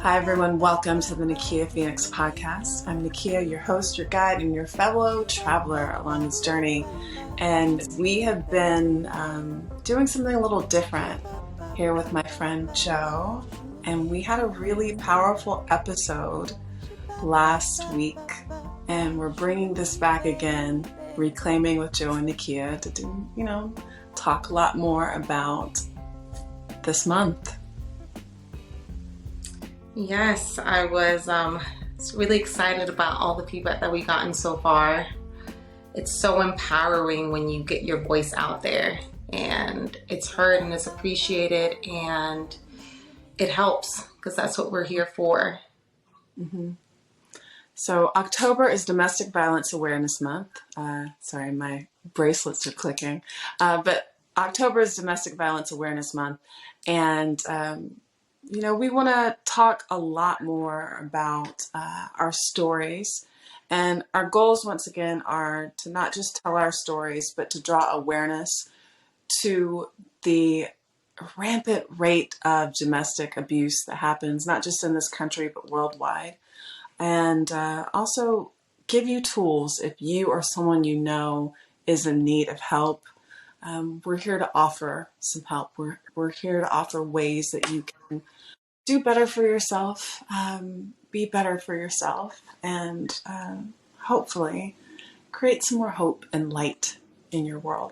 Hi, everyone. Welcome to the Nikia Phoenix podcast. I'm Nikia, your host, your guide, and your fellow traveler along this journey. And we have been doing something a little different here with my friend Joe. And we had a really powerful episode last week. And we're bringing this back again, reclaiming with Joe and Nikia to do, talk a lot more about this month. Yes, I was really excited about all the feedback that we've gotten so far. It's so empowering when you get your voice out there and it's heard and it's appreciated, and it helps because that's what we're here for. Mm-hmm. So October is Domestic Violence Awareness Month. Sorry, my bracelets are clicking. But October is Domestic Violence Awareness Month. And we want to talk a lot more about our stories. And our goals, once again, are to not just tell our stories, but to draw awareness to the rampant rate of domestic abuse that happens, not just in this country, but worldwide. And also give you tools if you or someone you know is in need of help. We're here to offer some help. We're here to offer ways that you can do better for yourself, be better for yourself, and hopefully create some more hope and light in your world.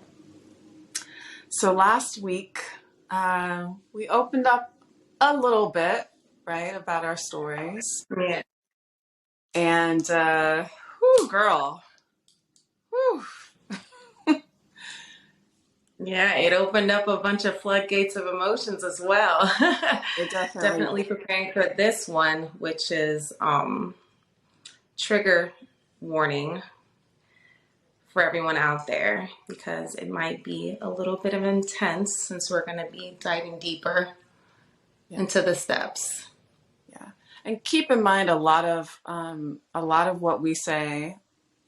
So last week, we opened up a little bit, right, about our stories. Yeah. And, girl. Whew. Yeah, it opened up a bunch of floodgates of emotions as well. It Definitely preparing for this one, which is trigger warning for everyone out there, because it might be a little bit of intense since we're going to be diving deeper into the steps. Yeah, and keep in mind a lot of what we say,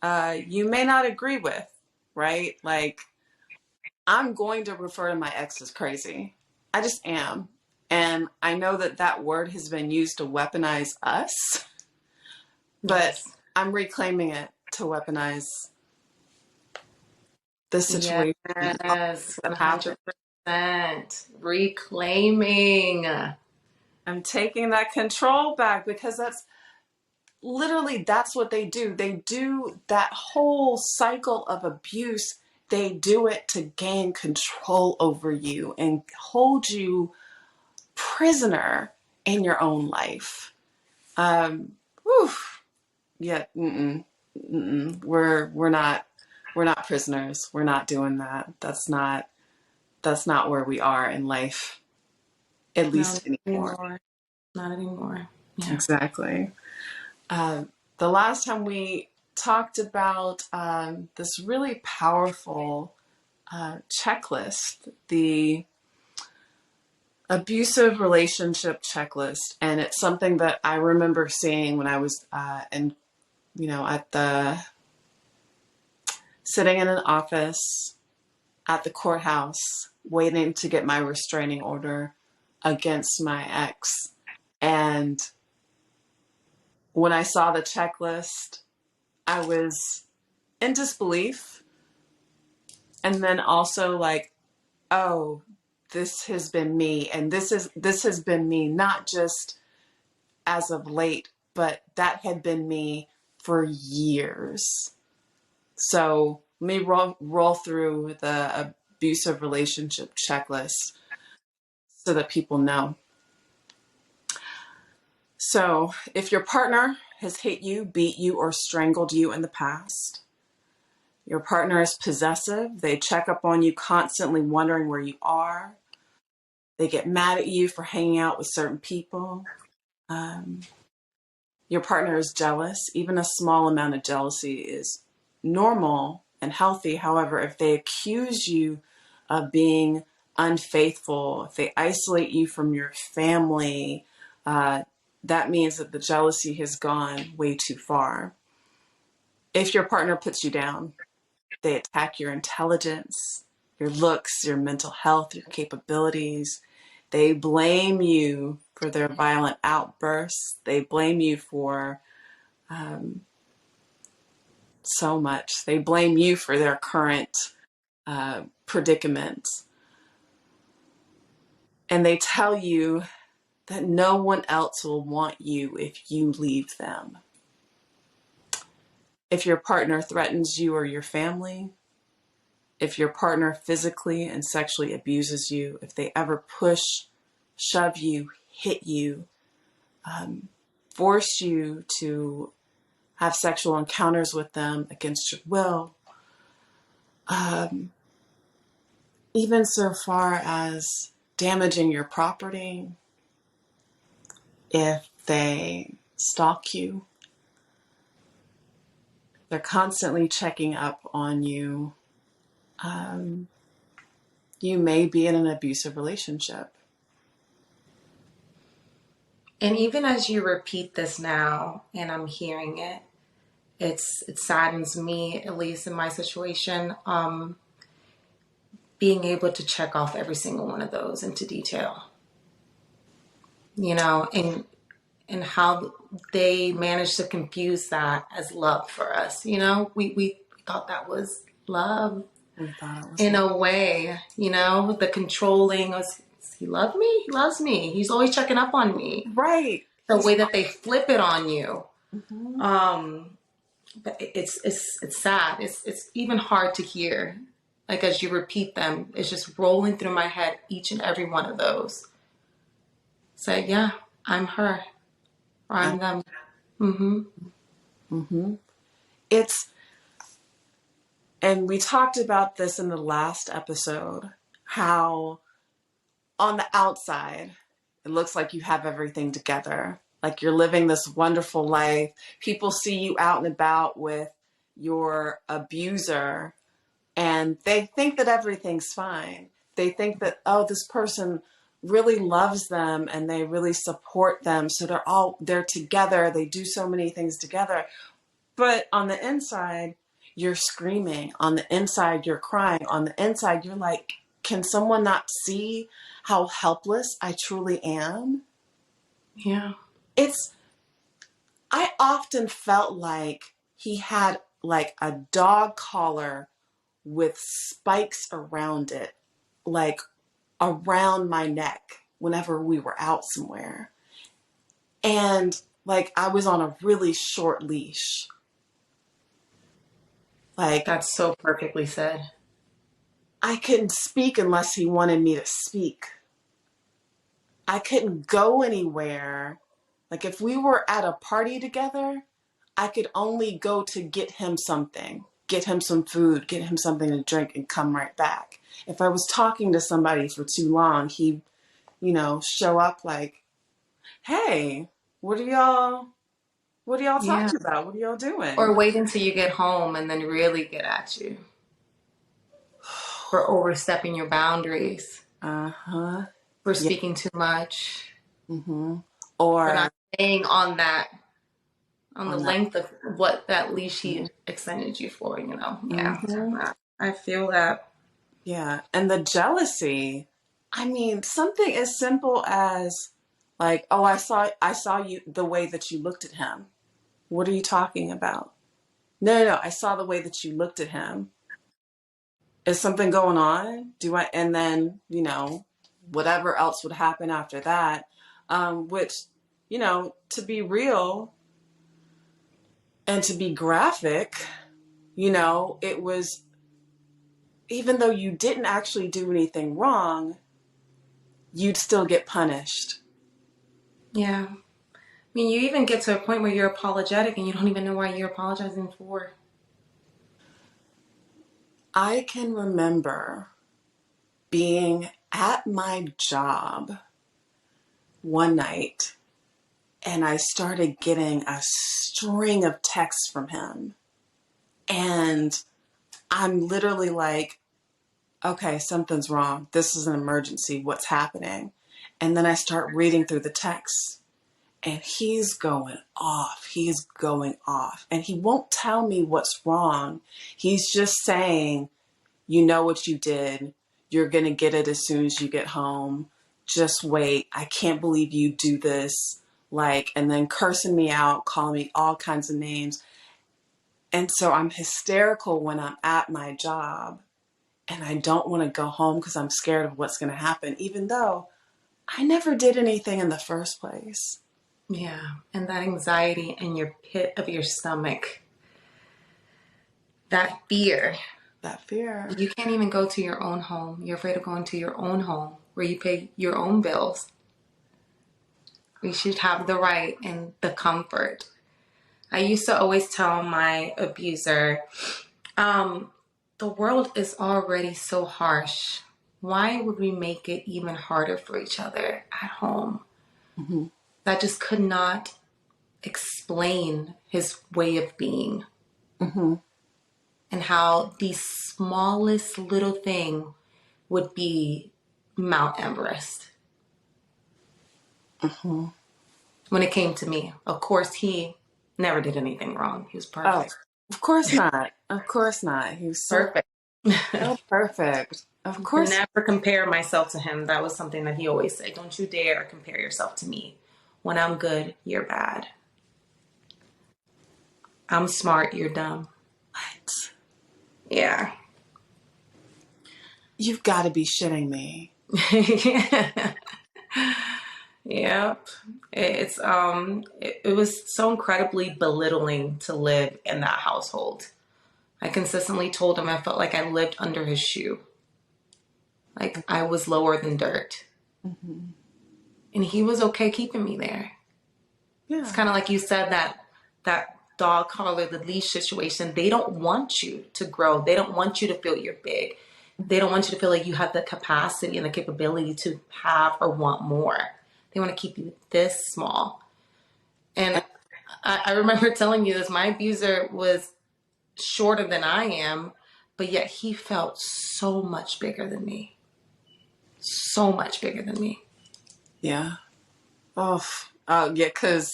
you may not agree with, right? Like, I'm going to refer to my ex as crazy. I just am. And I know that word has been used to weaponize us, but Yes. I'm reclaiming it to weaponize the situation. Yes, 100%. Reclaiming. I'm taking that control back, because that's what they do. They do that whole cycle of abuse. They do it to gain control over you and hold you prisoner in your own life. Yeah. We're not prisoners. We're not doing that. That's not where we are in life, at least anymore. Not anymore. Yeah. Exactly. The last time we talked about this really powerful checklist, the abusive relationship checklist, and it's something that I remember seeing when I was sitting in an office at the courthouse, waiting to get my restraining order against my ex. And when I saw the checklist, I was in disbelief. And then also like, oh, this has been me. And this has been me, not just as of late, but that had been me for years. So let me roll through the abusive relationship checklist so that people know. So if your partner has hit you, beat you, or strangled you in the past, your partner is possessive, they check up on you constantly, wondering where you are, they get mad at you for hanging out with certain people, your partner is jealous. Even a small amount of jealousy is normal and healthy. However, if they accuse you of being unfaithful, if they isolate you from your family, that means that the jealousy has gone way too far. If your partner puts you down, they attack your intelligence, your looks, your mental health, your capabilities. They blame you for their violent outbursts. They blame you for so much. They blame you for their current predicaments. And they tell you that no one else will want you if you leave them. If your partner threatens you or your family, if your partner physically and sexually abuses you, if they ever push, shove you, hit you, force you to have sexual encounters with them against your will, even so far as damaging your property, if they stalk you, they're constantly checking up on you. You may be in an abusive relationship. And even as you repeat this now, and I'm hearing it, it saddens me, at least in my situation, being able to check off every single one of those into detail. You know, and how they managed to confuse that as love for us. You know, we thought that was love We thought it was in a way, you know, the controlling was, he loved me? He loves me. He's always checking up on me. right. The way that they flip it on you. Mm-hmm. But it's sad. It's even hard to hear. Like as you repeat them, it's just rolling through my head, each and every one of those. Say, yeah, I'm her. Or I'm them. Mm-hmm. Mm-hmm. It's, and we talked about this in the last episode, how on the outside, it looks like you have everything together. Like you're living this wonderful life. People see you out and about with your abuser and they think that everything's fine. They think that, oh, this person really loves them and they really support them. So they're together. They do so many things together. But on the inside, you're screaming. On the inside, you're crying. On the inside, you're like, can someone not see how helpless I truly am? Yeah. I often felt like he had like a dog collar with spikes around it, like around my neck whenever we were out somewhere. And like I was on a really short leash. Like That's so perfectly said. I couldn't speak unless he wanted me to speak. I couldn't go anywhere. Like if we were at a party together, I could only go to get him something, get him some food, get him something to drink and come right back. If I was talking to somebody for too long, he'd, show up like, hey, what are y'all Yeah. talking about? What are y'all doing? Or wait until you get home and then really get at you for overstepping your boundaries, Uh-huh. for Yeah. speaking too much, Mm-hmm. for Or not staying on the on that. length of what that leash Mm-hmm. he extended you for, you know? Yeah. Mm-hmm. I feel that. Yeah. And the jealousy, I mean, something as simple as like, oh, I saw you the way that you looked at him. What are you talking about? No, I saw the way that you looked at him. Is something going on? And then, whatever else would happen after that, which, to be real and to be graphic, it was, even though you didn't actually do anything wrong, you'd still get punished. Yeah. I mean, you even get to a point where you're apologetic and you don't even know why you're apologizing for. I can remember being at my job one night and I started getting a string of texts from him. And I'm literally like, okay, something's wrong. This is an emergency. What's happening? And then I start reading through the texts and he's going off. He's going off. And he won't tell me what's wrong. He's just saying, you know what you did. You're going to get it as soon as you get home. just wait. I can't believe you do this. Like, and then cursing me out, calling me all kinds of names. And so I'm hysterical when I'm at my job and I don't want to go home because I'm scared of what's going to happen, even though I never did anything in the first place. Yeah. And that anxiety in your pit of your stomach, that fear. That fear. You can't even go to your own home. You're afraid of going to your own home where you pay your own bills. We should have the right and the comfort. I used to always tell my abuser, the world is already so harsh. Why would we make it even harder for each other at home? Mm-hmm. That just could not explain his way of being. Mm-hmm. And how the smallest little thing would be Mount Everest. Mm-hmm. When it came to me, of course, he never did anything wrong. He was perfect. Oh, of course not. Of course not. He was so Perfect. so perfect. Of course. Never compare myself to him. That was something that he always said. Don't you dare compare yourself to me. When I'm good, you're bad. I'm smart, you're dumb. What? Yeah. You've got to be shitting me. Yep. It was so incredibly belittling to live in that household. I consistently told him I felt like I lived under his shoe. Like I was lower than dirt. Mm-hmm. And he was okay keeping me there. Yeah. It's kind of like you said, that dog collar, the leash situation. They don't want you to grow. They don't want you to feel you're big. They don't want you to feel like you have the capacity and the capability to have or want more. They want to keep you this small. And I remember telling you this, my abuser was shorter than I am, but yet he felt so much bigger than me. So much bigger than me. Yeah. Oh, yeah, because,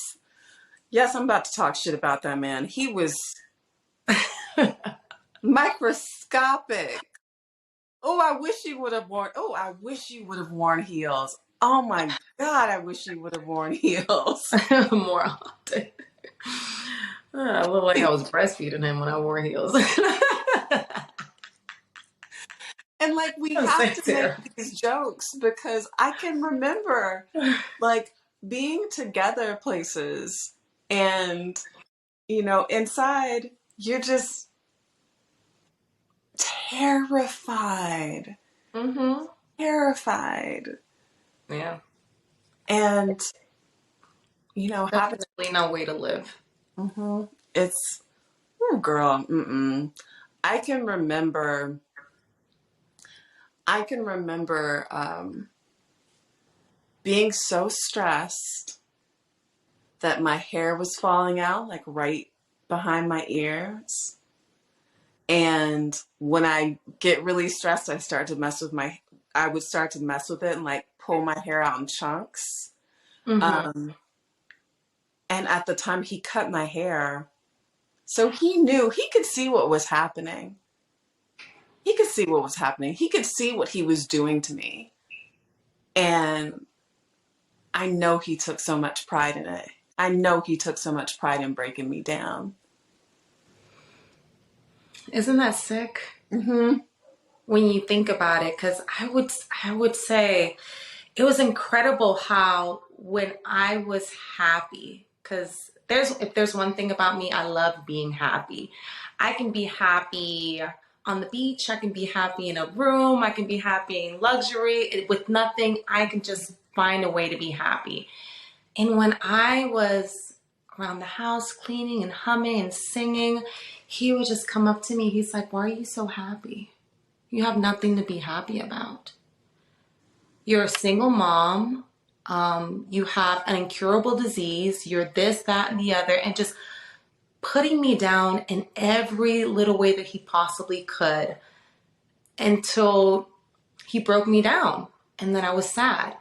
yes, I'm about to talk shit about that man. He was microscopic. Oh, I wish you would have worn heels. Oh my God, I wish you would have worn heels. More often. I looked like I was breastfeeding him when I wore heels. And like we have to make these jokes because I can remember like being together places and, inside you're just terrified. Mm-hmm. Terrified. Yeah. And, definitely no way to live. Mm-hmm. It's, oh girl, I can remember being so stressed that my hair was falling out, like right behind my ears. And when I get really stressed, I would start to mess with it and like pull my hair out in chunks. Mm-hmm. And at the time he cut my hair, so he could see what was happening. He could see what was happening. He could see what he was doing to me. And I know he took so much pride in it. I know he took so much pride in breaking me down. Isn't that sick? Mm-hmm. When you think about it, because I would say it was incredible how when I was happy, because if there's one thing about me, I love being happy. I can be happy on the beach. I can be happy in a room. I can be happy in luxury. With nothing, I can just find a way to be happy. And when I was around the house cleaning and humming and singing, he would just come up to me. He's like, "Why are you so happy? You have nothing to be happy about. You're a single mom. You have an incurable disease. You're this, that, and the other." And just putting me down in every little way that he possibly could until he broke me down. And then I was sad.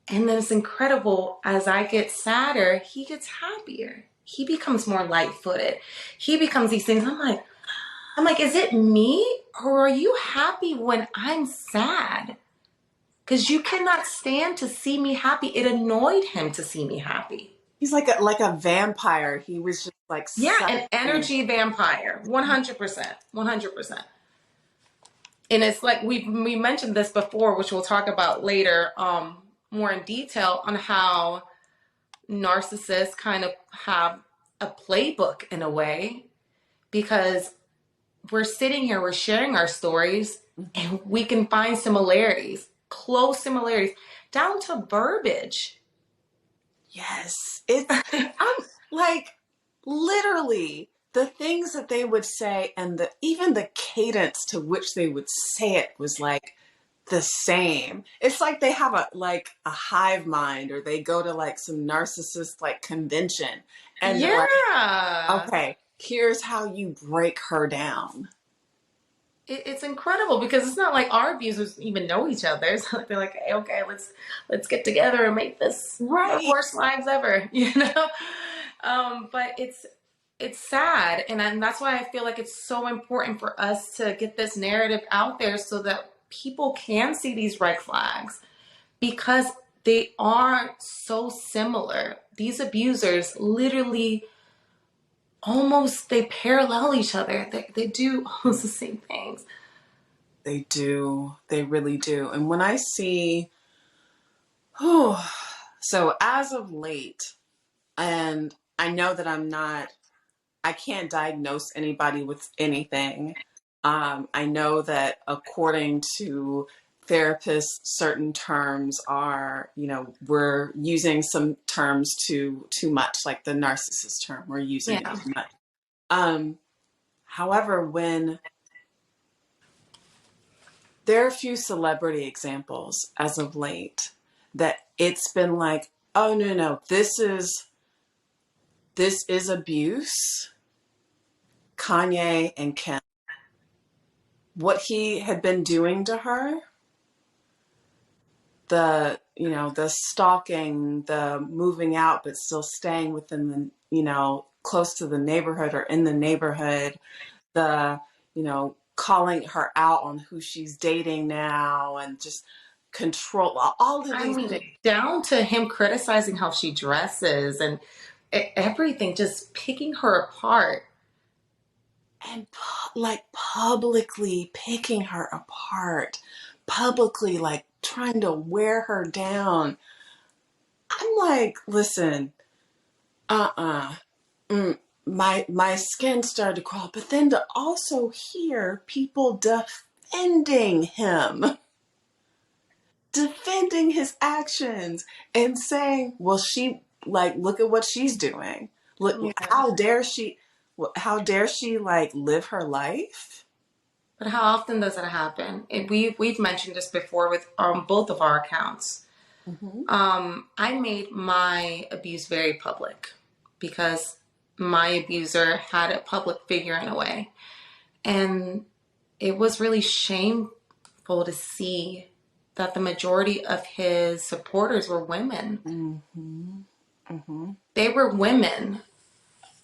And then it's incredible. As I get sadder, he gets happier. He becomes more light-footed. He becomes these things. I'm like, is it me? Or are you happy when I'm sad? because you cannot stand to see me happy. It annoyed him to see me happy. He's like a vampire. He was just like Yeah, sucking. an energy vampire, 100%, 100%. And it's like we mentioned this before, which we'll talk about later, more in detail on how narcissists kind of have a playbook in a way, because we're sitting here, we're sharing our stories, and we can find similarities, close similarities, down to verbiage. Yes. I'm like literally the things that they would say and even the cadence to which they would say it was like the same. It's like they have a hive mind, or they go to like some narcissist like convention and they're like, Yeah. okay, here's how you break her down. It's incredible because it's not like our abusers even know each other. It's like they're like, hey, okay, let's get together and make this our Right. worst lives ever, you know. But it's sad, and that's why I feel like it's so important for us to get this narrative out there so that people can see these red flags, because they are so similar. These abusers literally almost they parallel each other. They do almost the same things. They do. They really do. And when I see, oh, so as of late, and I know that I can't diagnose anybody with anything. I know that according to therapists, certain terms are, we're using some terms too much, like the narcissist term, we're using it Yeah. too much. However, when there are a few celebrity examples as of late that it's been like, oh no, this is abuse. Kanye and Kim, what he had been doing to her, the stalking, the moving out but still staying within the, close to the neighborhood or in the neighborhood, the, calling her out on who she's dating now, and just control all of I these mean, things. down to him criticizing how she dresses and everything, just picking her apart. And like publicly picking her apart, publicly like trying to wear her down. I'm like, listen, uh-uh. My skin started to crawl, but then to also hear people defending him, defending his actions, and saying, well, she, like, look at what she's doing. Look, Yeah. how dare she like live her life? But how often does it happen? And we've mentioned this before with both of our accounts. Mm-hmm. I made my abuse very public because my abuser had a public figure in a way. And it was really shameful to see that the majority of his supporters were women. Mm-hmm. Mm-hmm. They were women.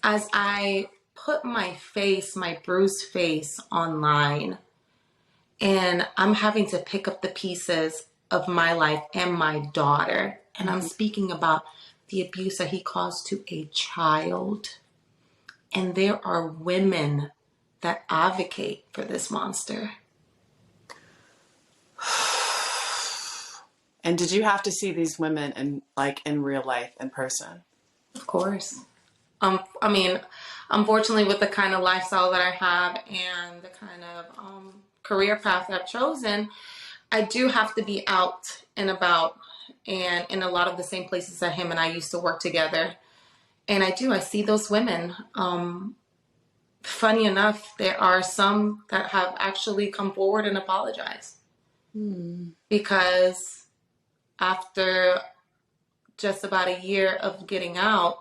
As I put my face, my bruised face online, and I'm having to pick up the pieces of my life and my daughter, and I'm speaking about the abuse that he caused to a child. And there are women that advocate for this monster. And did you have to see these women in real life, in person? Of course. I mean, unfortunately, with the kind of lifestyle that I have and the kind of career path I've chosen, I do have to be out and about and in a lot of the same places that him and I used to work together. And I see those women. Funny enough, there are some that have actually come forward and apologized because after just about a year of getting out,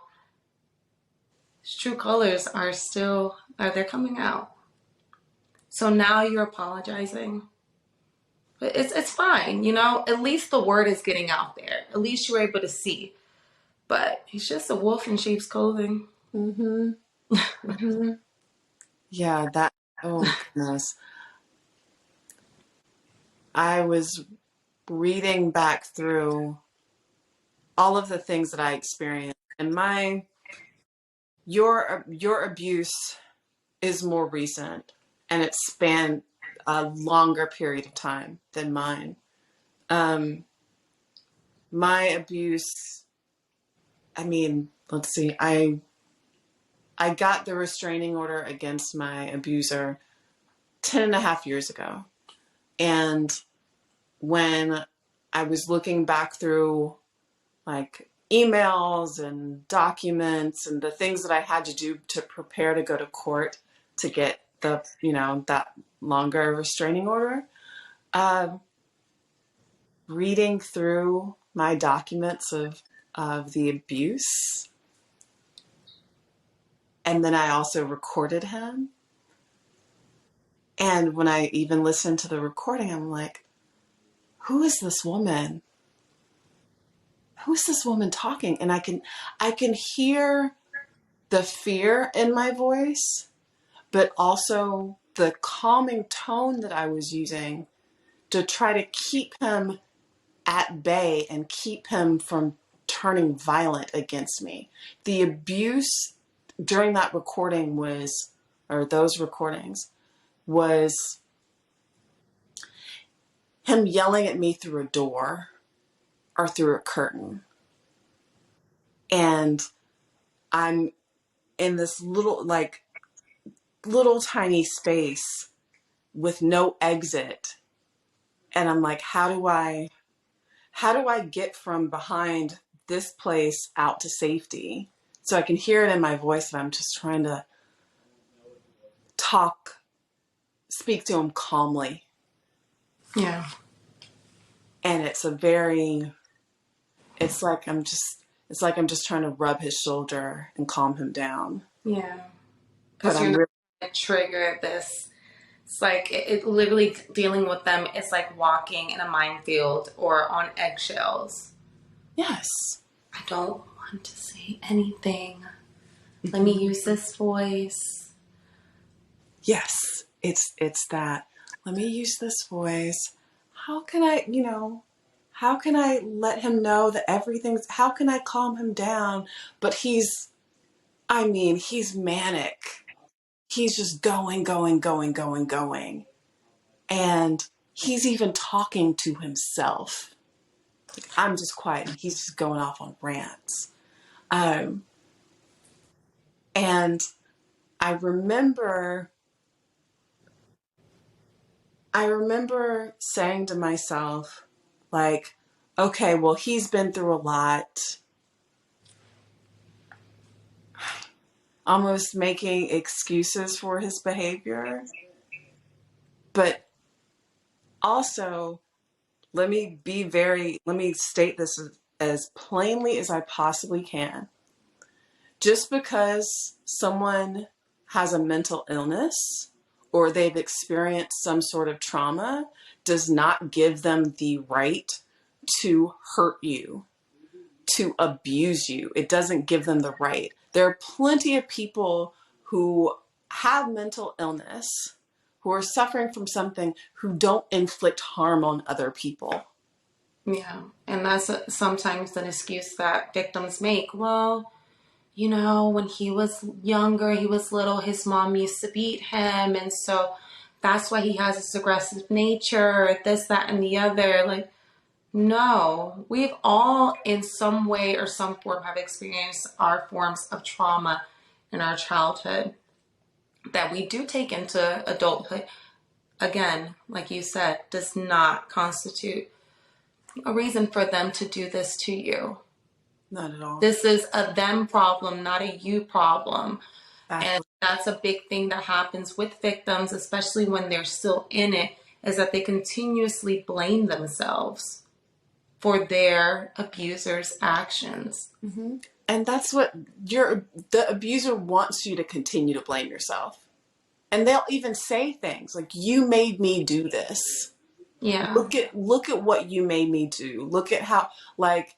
his true colors they're coming out. So now you're apologizing. But it's fine, at least the word is getting out there. At least you're able to see. But he's just a wolf in sheep's clothing. Mm-hmm. Mm-hmm. Yeah, oh goodness. I was reading back through all of the things that I experienced, and your abuse is more recent, and it spanned a longer period of time than mine. Um, my abuse, I mean, let's see, I got the restraining order against my abuser 10 and a half years ago. And when I was looking back through like emails and documents and the things that I had to do to prepare to go to court to get the, that longer restraining order, uh, reading through my documents of the abuse. And then I also recorded him. And when I even listened to the recording, I'm like, who is this woman? Who is this woman talking? And I can hear the fear in my voice, but also the calming tone that I was using to try to keep him at bay and keep him from turning violent against me. The abuse during that recording or those recordings, was him yelling at me through a door or through a curtain. And I'm in this little tiny space with no exit. And I'm like, how do I get from behind this place out to safety? So I can hear it in my voice that I'm just trying to speak to him calmly. Yeah. And it's like I'm just trying to rub his shoulder and calm him down. Yeah. But Because you're not going to trigger this. It's like it literally dealing with them is like walking in a minefield or on eggshells. Yes. I don't want to say anything. Let me use this voice. Yes. It's that. Let me use this voice. How can I let him know that how can I calm him down? But he's manic. He's just going. And he's even talking to himself. I'm just quiet and he's just going off on rants. And I remember saying to myself, like, okay, well, he's been through a lot. Almost making excuses for his behavior. But also, let me state this as plainly as I possibly can. Just because someone has a mental illness or they've experienced some sort of trauma does not give them the right to hurt you, to abuse you. It doesn't give them the right. There are plenty of people who have mental illness, who are suffering from something, who don't inflict harm on other people. Yeah. And that's sometimes an excuse that victims make. Well, when he was younger, he was little, his mom used to beat him. And so that's why he has this aggressive nature, this, that, and the other. Like, no, we've all in some way or some form have experienced our forms of trauma in our childhood that we do take into adulthood. Again, like you said, does not constitute a reason for them to do this to you. Not at all. This is a them problem, not a you problem. Exactly. And that's a big thing that happens with victims, especially when they're still in it, is that they continuously blame themselves for their abuser's actions. Mm-hmm. And that's what the abuser wants you to continue to blame yourself. And they'll even say things like, you made me do this. Yeah. Look at what you made me do. Look at how, like,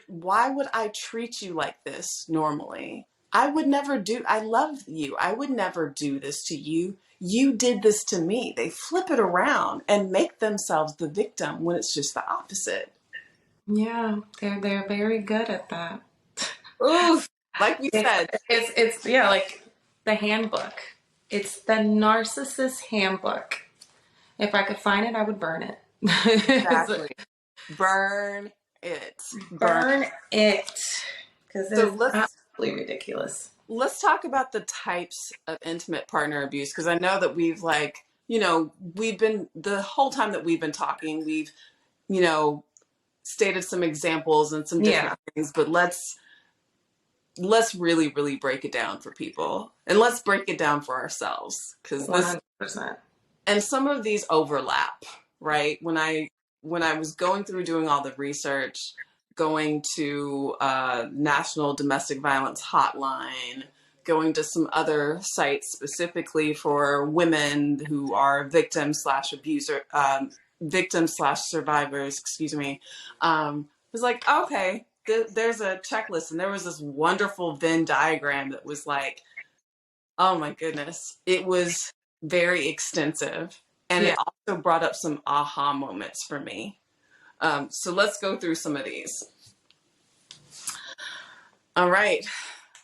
why would I treat you like this normally? I would never do, I love you. I would never do this to you. You did this to me. They flip it around and make themselves the victim when it's just the opposite. Yeah, they're very good at that. Oof. Like we It's said, it's yeah, like the handbook. It's the narcissist handbook. If I could find it, I would burn it. exactly. Burn it. Burn. Burn it, because So it's absolutely ridiculous. let's talk about the types of intimate partner abuse, because I know that we've like, we've been the whole time that we've been talking, we've, you know, stated some examples and some Yeah, different things, but let's really, really break it down for people, and let's break it down for ourselves, because this 100%. and some of these overlap, right? When I was going through doing all the research, going to National Domestic Violence Hotline, going to some other sites specifically for women who are victims slash survivors, excuse me, was like, okay, there's a checklist, and there was this wonderful Venn diagram that was like, oh my goodness, it was very extensive, and it Yeah. also brought up some aha moments for me. So let's go through some of these. All right.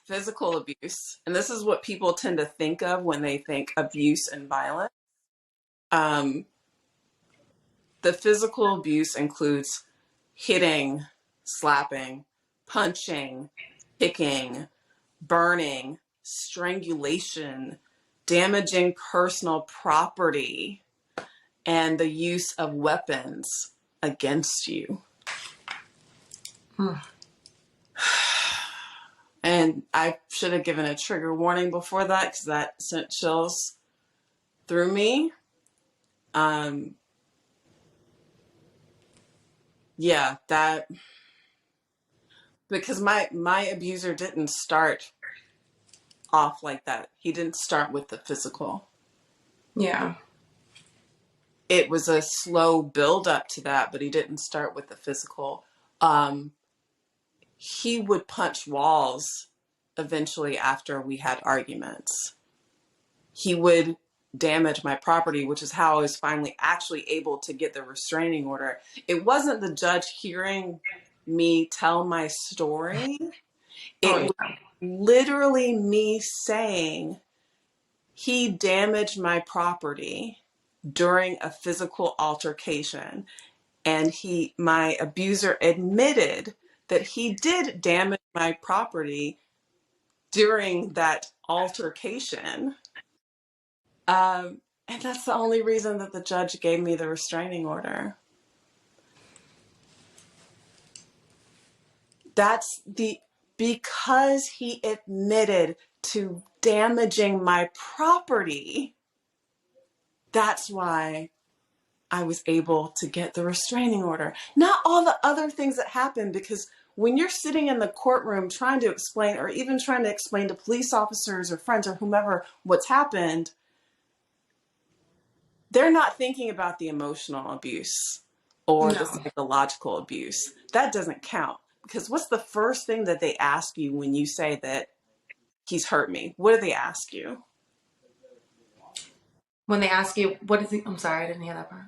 Physical abuse. And this is what people tend to think of when they think abuse and violence. Um, the physical abuse includes hitting, slapping, punching, kicking, burning, strangulation, damaging personal property, and the use of weapons against you. And I should have given a trigger warning before that, because that sent chills through me. Yeah, that, because my abuser didn't start off like that. He didn't start with the physical. Yeah. It was a slow build up to that, but he didn't start with the physical. He would punch walls eventually after we had arguments. He would damage my property, which is how I was finally actually able to get the restraining order. It wasn't the judge hearing me tell my story. It Oh, was yeah. literally me saying he damaged my property during a physical altercation. And my abuser admitted that he did damage my property during that altercation. And that's the only reason that the judge gave me the restraining order. Because he admitted to damaging my property, that's why I was able to get the restraining order. Not all the other things that happened, because when you're sitting in the courtroom trying to explain, or even trying to explain to police officers or friends or whomever what's happened, they're not thinking about the emotional abuse or the No. psychological abuse. That doesn't count, because what's the first thing that they ask you when you say that he's hurt me? What do they ask you? When they ask you, what is he? I'm sorry, I didn't hear that part.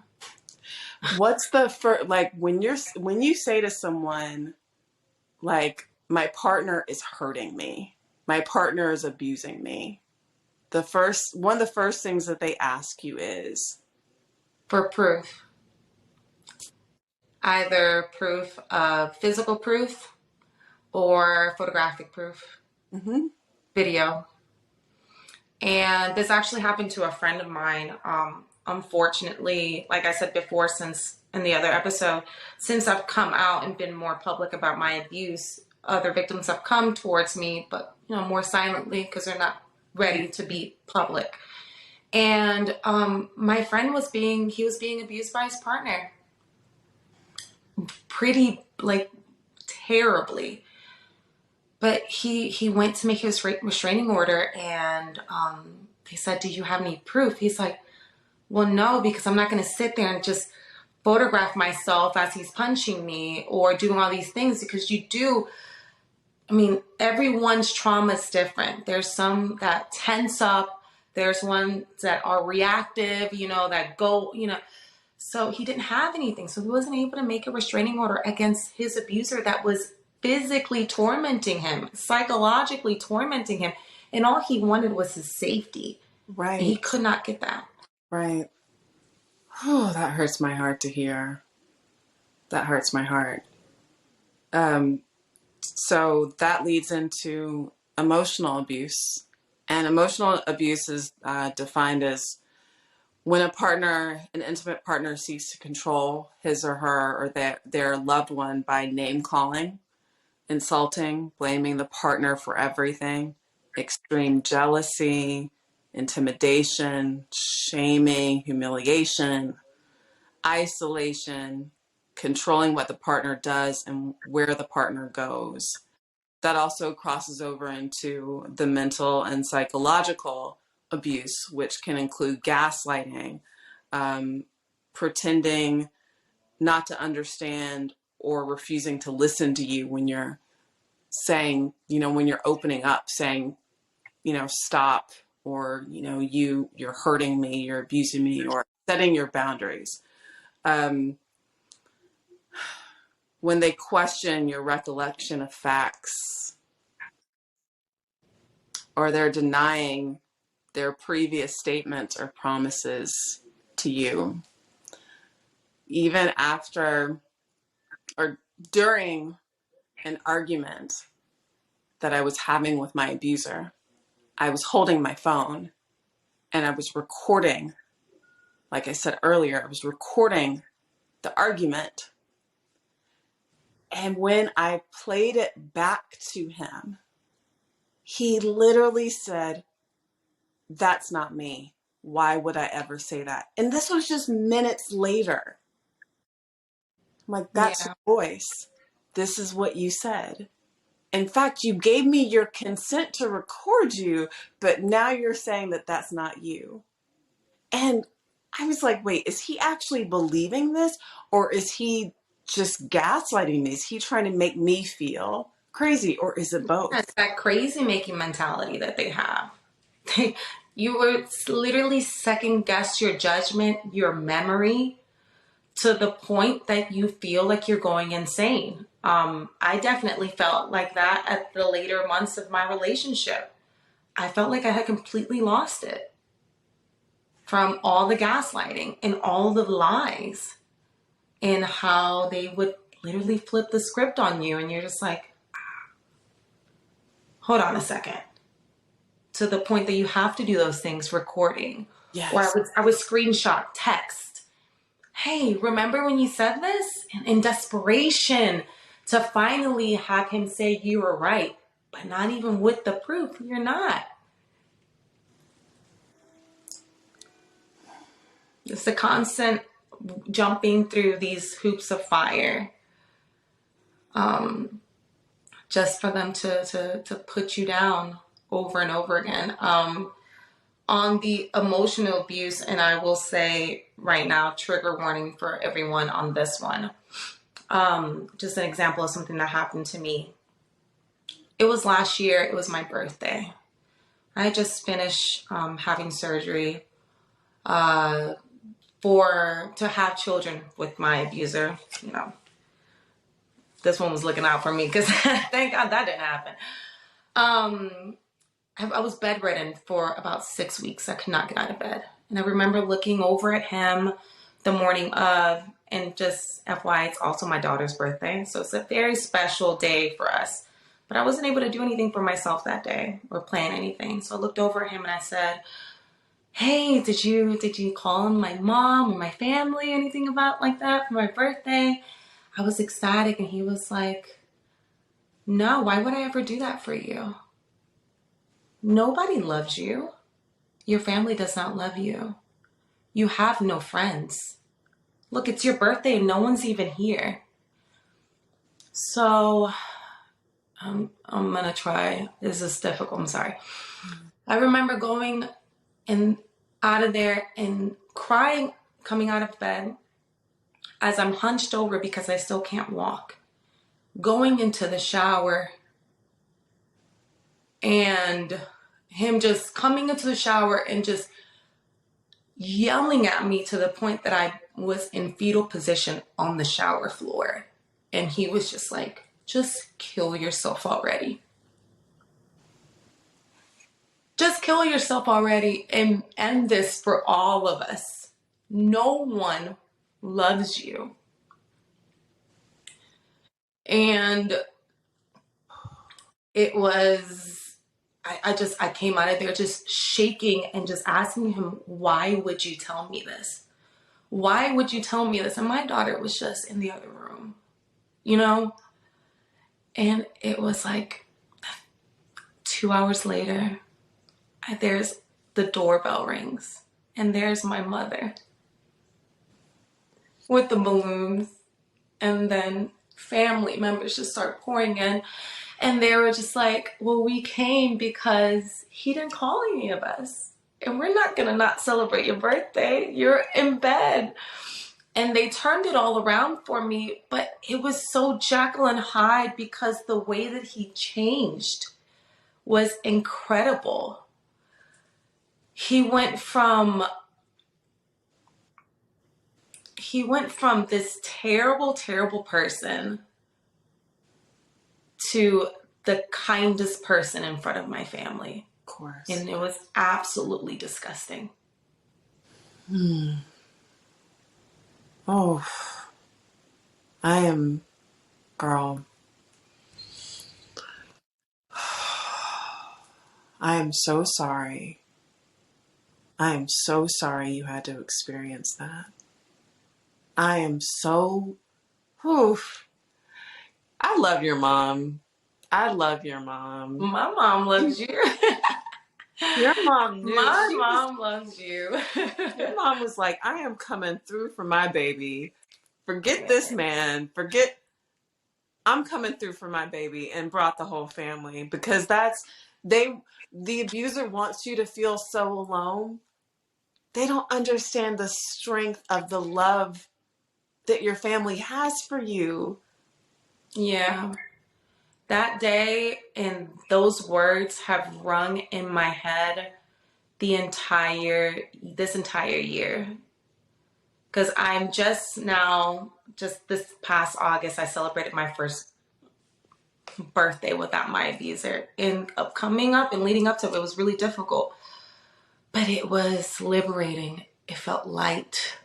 What's the first, like, when you say to someone, like, my partner is hurting me, my partner is abusing me, one of the first things that they ask you is For proof. Either proof of physical proof or photographic proof, mm-hmm, video. And this actually happened to a friend of mine. Unfortunately, like I said before, since in the other episode, since I've come out and been more public about my abuse, other victims have come towards me, but more silently, because they're not ready to be public. And my friend was being abused by his partner, pretty like terribly. But he went to make his restraining order, and they said, "Do you have any proof?" He's like, "Well, no, because I'm not going to sit there and just photograph myself as he's punching me or doing all these things, because you do I mean, everyone's trauma is different. There's some that tense up. There's ones that are reactive, that go, So he didn't have anything. So he wasn't able to make a restraining order against his abuser that was physically tormenting him, psychologically tormenting him. And all he wanted was his safety. And he Right. could not get that. Right. Oh, that hurts my heart to hear. That hurts my heart. So that leads into emotional abuse. And emotional abuse is defined as when an intimate partner seeks to control his or her or their loved one by name calling, insulting, blaming the partner for everything, extreme jealousy, intimidation, shaming, humiliation, isolation, controlling what the partner does and where the partner goes. That also crosses over into the mental and psychological abuse, which can include gaslighting, pretending not to understand or refusing to listen to you when you're saying, when you're opening up, saying, stop, or, you're hurting me, you're abusing me, or setting your boundaries. When they question your recollection of facts, or they're denying their previous statements or promises to you, even after or during an argument that I was having with my abuser, I was holding my phone and I was recording, like I said earlier, I was recording the argument. And when I played it back to him, he literally said, "That's not me. Why would I ever say that?" And this was just minutes later. I'm like, "That's Yeah. your voice. This is what you said. In fact, you gave me your consent to record you, but now you're saying that that's not you." And I was like, wait, is he actually believing this? Or is he just gaslighting me? Is he trying to make me feel crazy? Or is it both? It's that crazy making mentality that they have. You were literally second guess your judgment, your memory, to the point that you feel like you're going insane. I definitely felt like that at the later months of my relationship. I felt like I had completely lost it from all the gaslighting and all the lies and how they would literally flip the script on you. And you're just like, hold on a second. To the point that you have to do those things recording. Or Yes. I would screenshot text. Hey, remember when you said this? In desperation to finally have him say you were right, but not even with the proof, you're not. It's the constant jumping through these hoops of fire, just for them to put you down over and over again. On the emotional abuse, and I will say right now, trigger warning for everyone on this one. Just an example of something that happened to me. It was last year. It was my birthday. I had just finished having surgery to have children with my abuser. This one was looking out for me because thank God that didn't happen. I was bedridden for about 6 weeks. I could not get out of bed. And I remember looking over at him the morning of, and just FYI, it's also my daughter's birthday. So it's a very special day for us. But I wasn't able to do anything for myself that day or plan anything. So I looked over at him and I said, hey, did you call my mom or my family, anything about like that for my birthday? I was ecstatic. And he was like, no, why would I ever do that for you? Nobody loves you. Your family does not love you. You have no friends. Look, it's your birthday and no one's even here. So I'm going to try. This is difficult. I'm sorry. I remember going out of there and crying, coming out of bed as I'm hunched over because I still can't walk. Going into the shower and him just coming into the shower and just yelling at me to the point that I was in fetal position on the shower floor. And he was just like, just kill yourself already. Just kill yourself already and end this for all of us. No one loves you. And it was, I came out of there just shaking and just asking him, why would you tell me this? Why would you tell me this? And my daughter was just in the other room, you know? And it was like 2 hours later, there's the doorbell rings and there's my mother with the balloons, and then family members just start pouring in, and they were just like, well, we came because he didn't call any of us, and we're not gonna not celebrate your birthday, you're in bed. And they turned it all around for me, but it was so Jekyll and Hyde because the way that he changed was incredible. He went from this terrible, terrible person to the kindest person in front of my family. Of course. And it was absolutely disgusting. Oh, girl, I am so sorry. I am so sorry you had to experience that. I am so, whew. I love your mom. I love your mom. My mom loves you. Your mom knew. My mom loves you. Your mom was like, I am coming through for my baby. Forget this man. I'm coming through for my baby, and brought the whole family, because the abuser wants you to feel so alone. They don't understand the strength of the love that your family has for you. Yeah. That day and those words have rung in my head this entire year. Because I'm just this past August, I celebrated my first birthday without my abuser. And coming up and leading up to it, it was really difficult. But it was liberating. It felt light.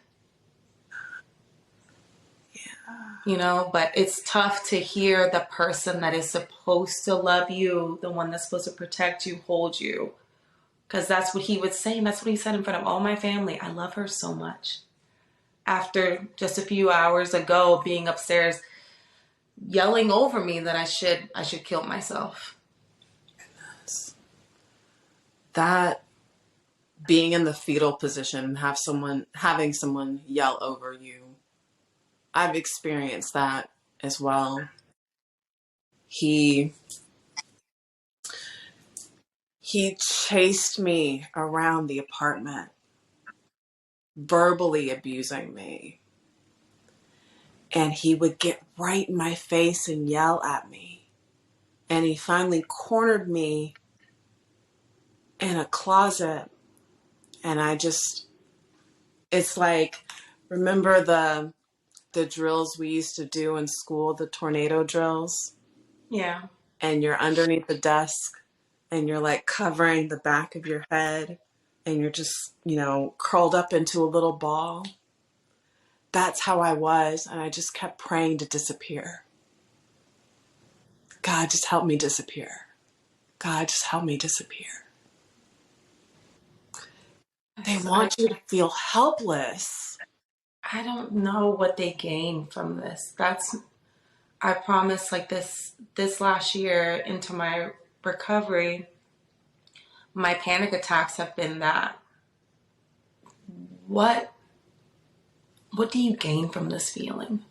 You know, but it's tough to hear the person that is supposed to love you, the one that's supposed to protect you, hold you. Because that's what he would say, and that's what he said in front of all my family. I love her so much. After just a few hours ago being upstairs yelling over me that I should kill myself. Goodness. That being in the fetal position, having someone yell over you. I've experienced that as well. He chased me around the apartment, verbally abusing me. And he would get right in my face and yell at me. And he finally cornered me in a closet. And it's like, remember the drills we used to do in school, the tornado drills? Yeah. And you're underneath the desk and you're like covering the back of your head and you're just, curled up into a little ball. That's how I was. And I just kept praying to disappear. God, just help me disappear. God, just help me disappear. They want you to feel helpless. I don't know what they gain from this. I promise, like this last year into my recovery, my panic attacks have been that. What do you gain from this feeling?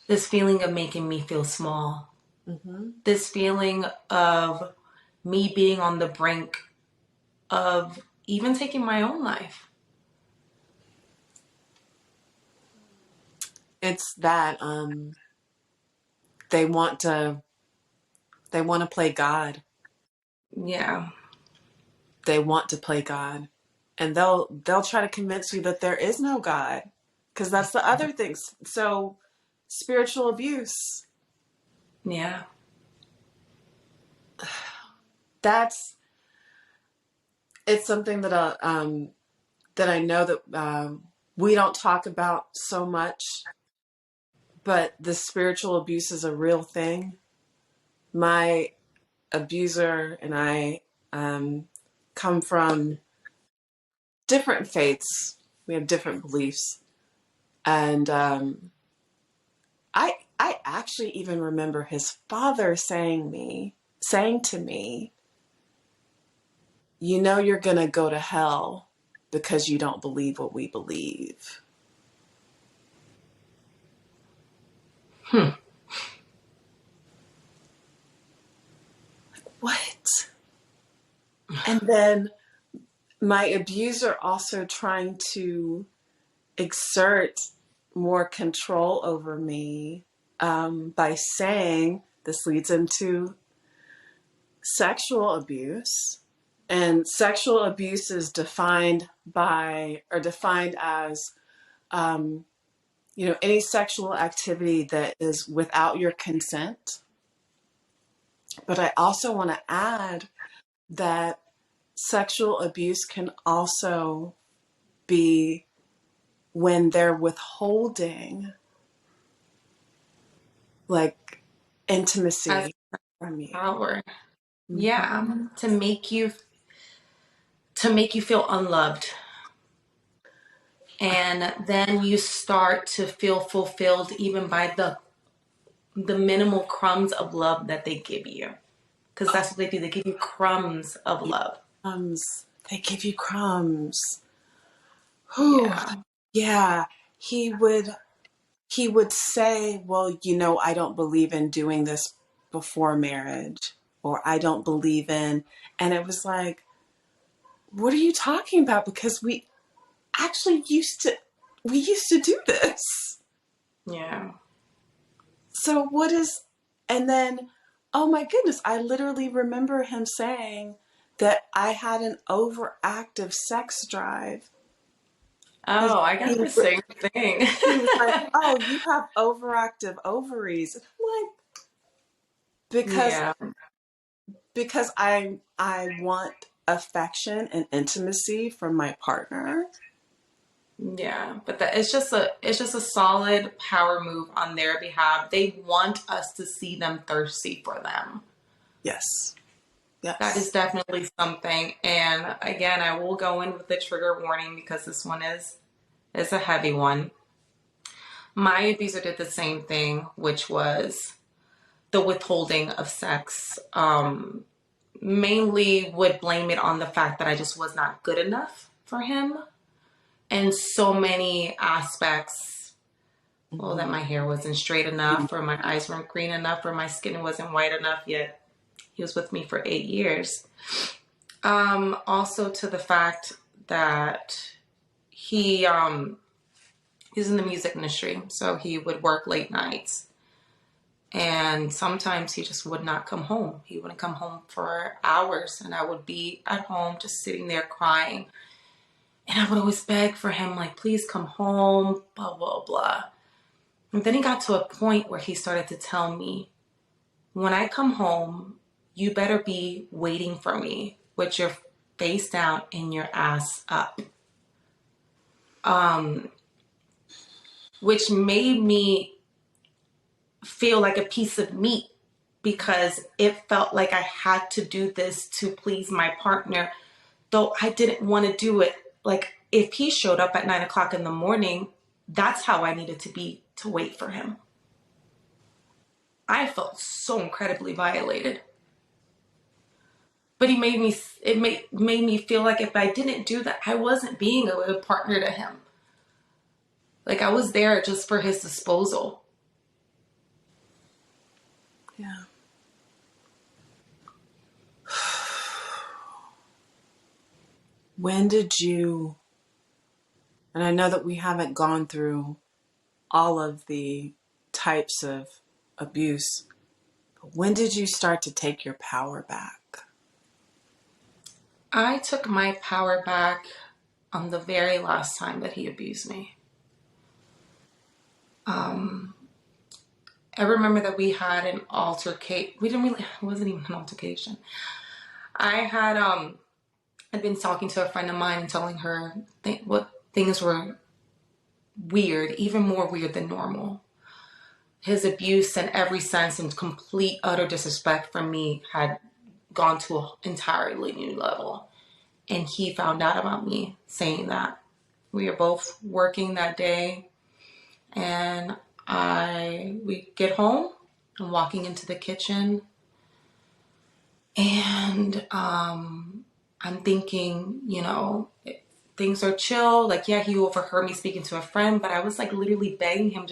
This feeling of making me feel small. Mm-hmm. This feeling of me being on the brink of even taking my own life. It's that they want to play God. Yeah. They want to play God, and they'll try to convince you that there is no God, because that's the other thing. So spiritual abuse, Yeah. that's it's something that I know that we don't talk about so much, but the spiritual abuse is a real thing. My abuser and I come from different faiths. We have different beliefs, and I actually even remember his father saying to me, "You know, you're gonna go to hell because you don't believe what we believe." Hmm. What? And then my abuser also trying to exert more control over me by saying this leads into sexual abuse. And sexual abuse is defined as, um, any sexual activity that is without your consent. But I also want to add that sexual abuse can also be when they're withholding like As intimacy from you. power. Yeah. Mhm. To make you feel unloved. And then you start to feel fulfilled even by the minimal crumbs of love that they give you. Because that's what they do. They give you crumbs of love. Crumbs. They give you crumbs. Whew. Yeah. Yeah. He would he would say, "Well, I don't believe in doing this before marriage," or "I don't believe in," and it was like, "What are you talking about? Because actually we used to do this." Yeah. So what is, and then, oh my goodness, I literally remember him saying that I had an overactive sex drive. Because Oh, I got the same thing. he was like, "Oh, you have overactive ovaries." And I'm like, because Yeah. I want affection and intimacy from my partner. Yeah, but it's just a solid power move on their behalf. They want us to see them thirsty for them. Yes. That is Yes. definitely something. And again, I will go in with the trigger warning because this one is a heavy one. My abuser did the same thing, which was the withholding of sex. Mainly would blame it on the fact that I just was not good enough for him in so many aspects. Well, that Mhm. my hair wasn't straight enough, or my eyes weren't green enough, or my skin wasn't white enough, yet he was with me for 8 years. Also to the fact that he's in the music industry, so he would work late nights. And sometimes he just would not come home. He wouldn't come home for hours, and I would be at home just sitting there crying. And I would always beg for him, like, please come home, blah, blah, blah. And then he got to a point where he started to tell me, when I come home, you better be waiting for me with your face down and your ass up. Which made me feel like a piece of meat because it felt like I had to do this to please my partner, though I didn't want to do it. Like, if he showed up at 9 o'clock in the morning, that's how I needed to be to wait for him. I felt so incredibly violated. But it made me feel like if I didn't do that, I wasn't being a good partner to him. Like, I was there just for his disposal. Yeah. When did you, and I know that we haven't gone through all of the types of abuse, but when did you start to take your power back? I took my power back on the very last time that he abused me. I remember that we had an altercation. It wasn't even an altercation. I had, I'd been talking to a friend of mine and telling her what things were weird, even more weird than normal. His abuse in every sense and complete utter disrespect for me had gone to an entirely new level. And he found out about me saying that. We were both working that day, and we get home. I'm walking into the kitchen, and I'm thinking, things are chill. Like, yeah, he overheard me speaking to a friend, but I was like literally begging him,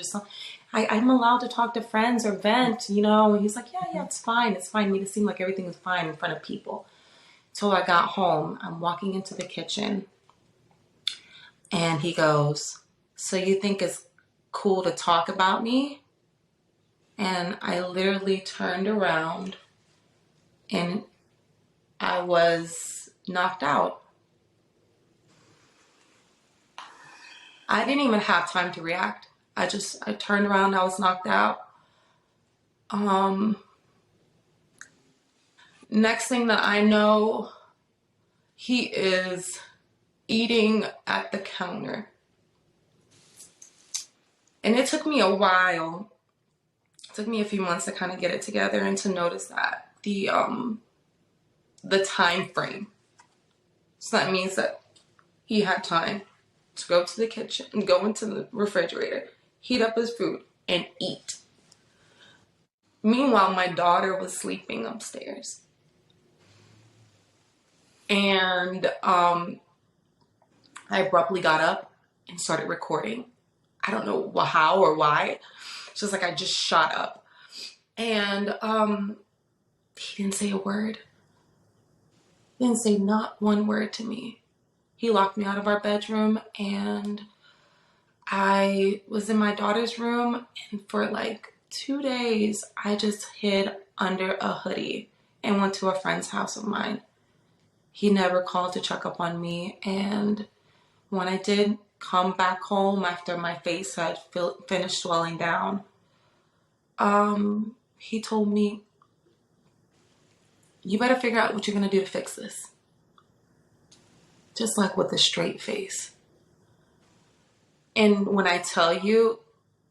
I'm allowed to talk to friends or vent, and he's like, yeah, it's fine. It's fine. Made it seem like everything was fine in front of people. Till I got home, I'm walking into the kitchen, and he goes, so you think it's cool to talk about me? And I literally turned around and I was knocked out. I didn't even have time to react. I turned around, I was knocked out. Next thing that I know, he is eating at the counter. And it took me a while. It took me a few months to kind of get it together and to notice that the time frame. So that means that he had time to go to the kitchen and go into the refrigerator, heat up his food, and eat. Meanwhile, my daughter was sleeping upstairs. And I abruptly got up and started recording. I don't know how or why. It's just like I just shot up. And he didn't say a word. He didn't say not one word to me. He locked me out of our bedroom, and I was in my daughter's room, and for like 2 days, I just hid under a hoodie and went to a friend's house of mine. He never called to check up on me, and when I did come back home after my face had finished swelling down, he told me, you better figure out what you're going to do to fix this. Just like with a straight face. And when I tell you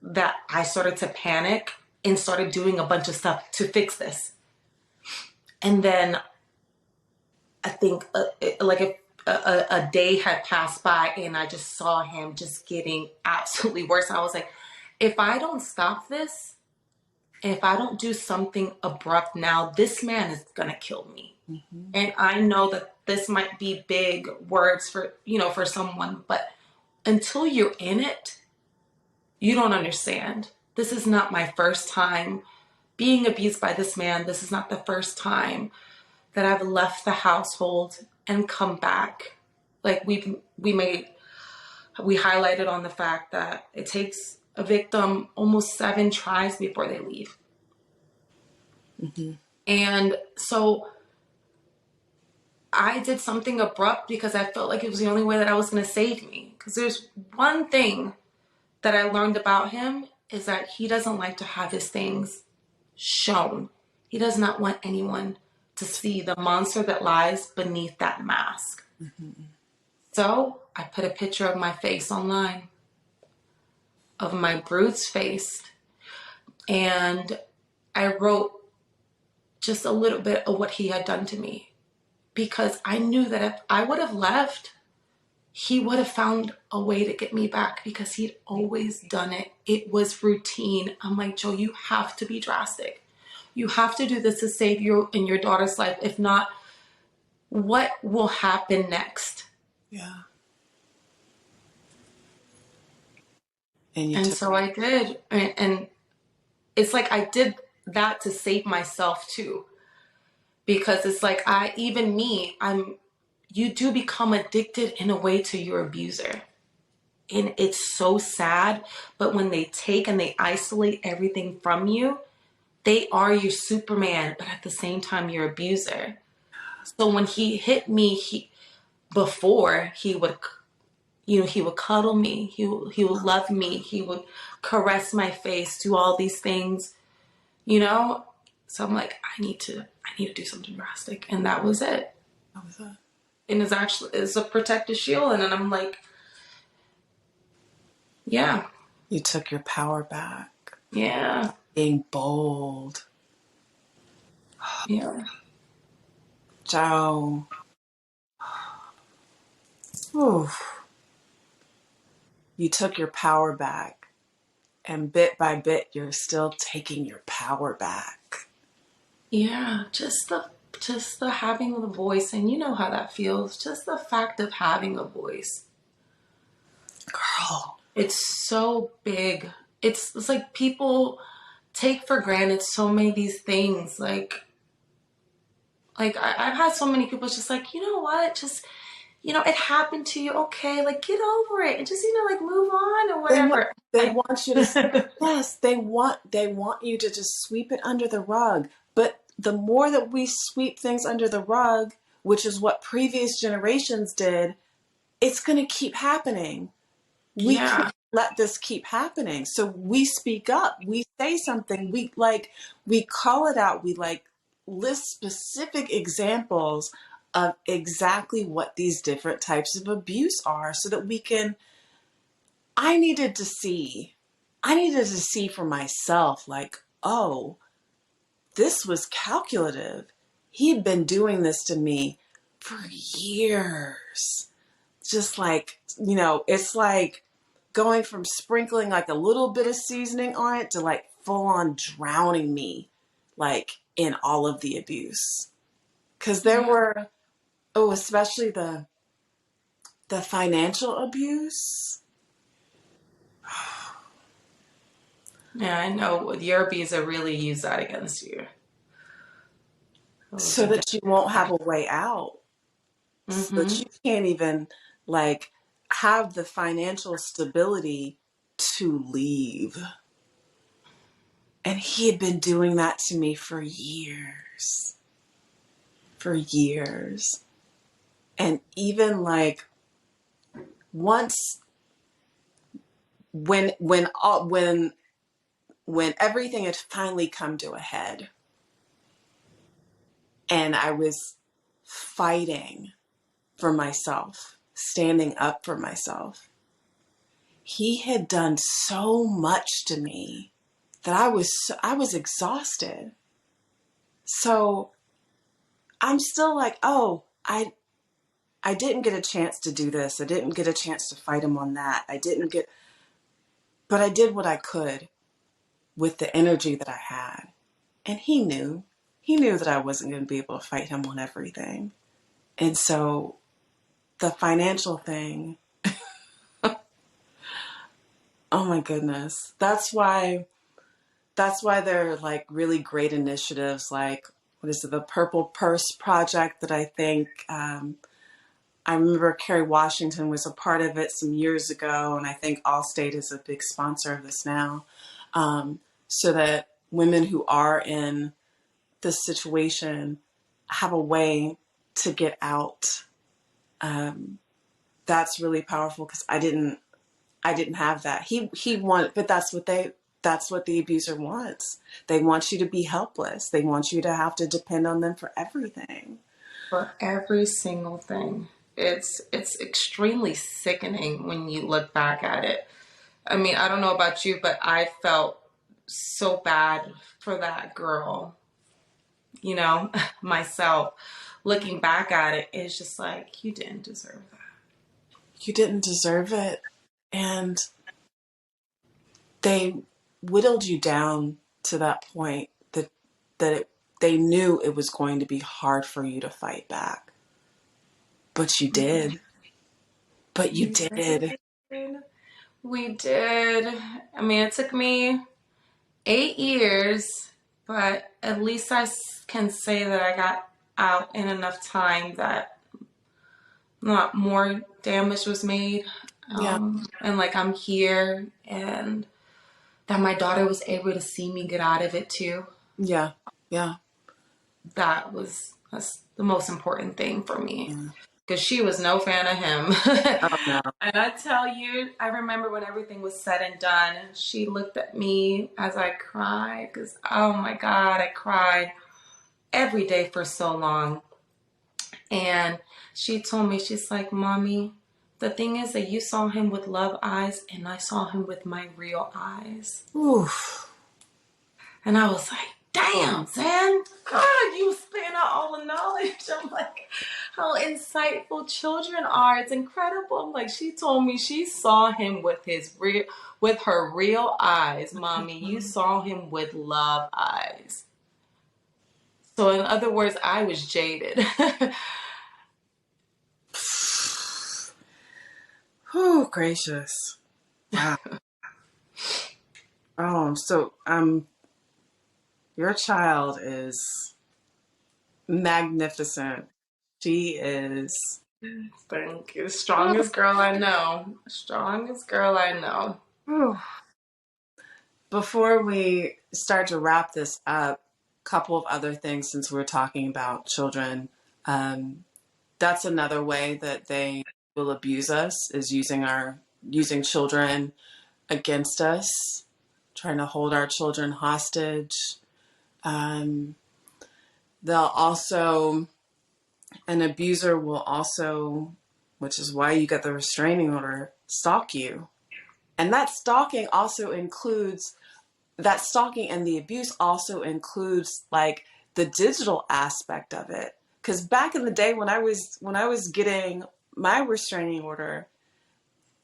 that I started to panic and started doing a bunch of stuff to fix this. And then I think a day had passed by and I just saw him just getting absolutely worse. And I was like, if I don't stop this, if I don't do something abrupt now, this man is going to kill me. Mm-hmm. And I know that this might be big words for someone, but until you're in it, you don't understand. This is not my first time being abused by this man. This is not the first time that I've left the household and come back. Like we highlighted on the fact that it takes a victim almost 7 tries before they leave. Mm-hmm. And so I did something abrupt because I felt like it was the only way that I was going to save me. Because there's one thing that I learned about him is that he doesn't like to have his things shown. He does not want anyone to see the monster that lies beneath that mask. Mm-hmm. So I put a picture of my face online, of my bruised face, and I wrote just a little bit of what he had done to me, because I knew that if I would have left, he would have found a way to get me back, because he'd always done it. It was routine. I'm like, Joe, you have to be drastic. You have to do this to save you and your daughter's life. If not, what will happen next? Yeah. And so I did. And it's like I did that to save myself too. Because it's like you do become addicted in a way to your abuser. And it's so sad. But when they take and they isolate everything from you, they are your Superman, but at the same time, your abuser. So when he hit me, before he would, he would cuddle me, he would love me, he would caress my face, do all these things, you know. So I'm like, I need to do something drastic, and that was it. How was that? And it's a protective shield, and then I'm like, yeah, You took your power back. yeah, Being bold. yeah, Joe. Ooh. You took your power back. And bit by bit, you're still taking your power back. yeah. Just the having the voice, and you know how that feels. Just the fact of having a voice. Girl. It's so big. It's like people take for granted so many of these things. I've had so many people just like, you know what, just, it happened to you. Okay, like get over it and just, like move on or They want whatever. they want you to yes, they want you to just sweep it under the rug. But the more that we sweep things under the rug, which is what previous generations did, it's going to keep happening. We Yeah, can't let this keep happening. So we speak up. We say something. We call it out. We list specific examples of exactly what these different types of abuse are so that we can I needed to see. I needed to see for myself like, oh, this was calculative. He'd been doing this to me for years. Just it's like going from sprinkling like a little bit of seasoning on it to like full on drowning me like in all of the abuse. Cuz there yeah, were especially the financial abuse yeah. I know with your visa really use that against you. Those so are that you won't have a way out. So that mm-hmm. you can't even like have the financial stability to leave. And he had been doing that to me for years. For years. And even like once when everything had finally come to a head and I was fighting for myself, standing up for myself, he had done so much to me that I was exhausted. So I'm still like, oh, I didn't get a chance to do this. I didn't get a chance to fight him on that. But I did what I could with the energy that I had. And he knew that I wasn't going to be able to fight him on everything. And so the financial thing, oh my goodness. That's why there are like really great initiatives like what is it, the Purple Purse Project that I think I remember Kerry Washington was a part of it some years ago, and I think Allstate is a big sponsor of this now, so that women who are in this situation have a way to get out. That's really powerful because I didn't have that. He wanted, but that's what the abuser wants. They want you to be helpless. They want you to have to depend on them for everything. For every single thing. It's extremely sickening when you look back at it. I mean, I don't know about you, but I felt so bad for that girl, myself. Looking back at it, it's just like, you didn't deserve that. You didn't deserve it, and they whittled you down to that point they knew it was going to be hard for you to fight back, but you did. But you We did. did. We did. I mean, it took me 8 years, but at least can say that I got out in enough time that not more damage was made. Yeah, And like I'm here, and that my daughter was able to see me get out of it too. yeah, yeah. that's the most important thing for me. Yeah. Because she was no fan of him. Oh no. And I tell you, I remember when everything was said and done, she looked at me as I cried. Because, oh my God, I cried every day for so long. And she told me, she's like, Mommy, the thing is that you saw him with love eyes, and I saw him with my real eyes. Oof. And I was like, damn, Zan, God, you spitting out all the knowledge. I'm like, how insightful children are. It's incredible. I'm like, she told me she saw him with her real eyes. Mommy, you saw him with love eyes. So in other words, I was jaded. Oh, gracious. Wow. Oh, so your child is magnificent. She is. Thank you. Strongest girl I know. Strongest girl I know. Whew. Before we start to wrap this up, a couple of other things since we're talking about children. That's another way that they will abuse us is using children against us, trying to hold our children hostage. Um, they'll also, an abuser will also, which is why you get the restraining order, stalk you. And that stalking and the abuse also includes like the digital aspect of it. Because back in the day when I was getting my restraining order,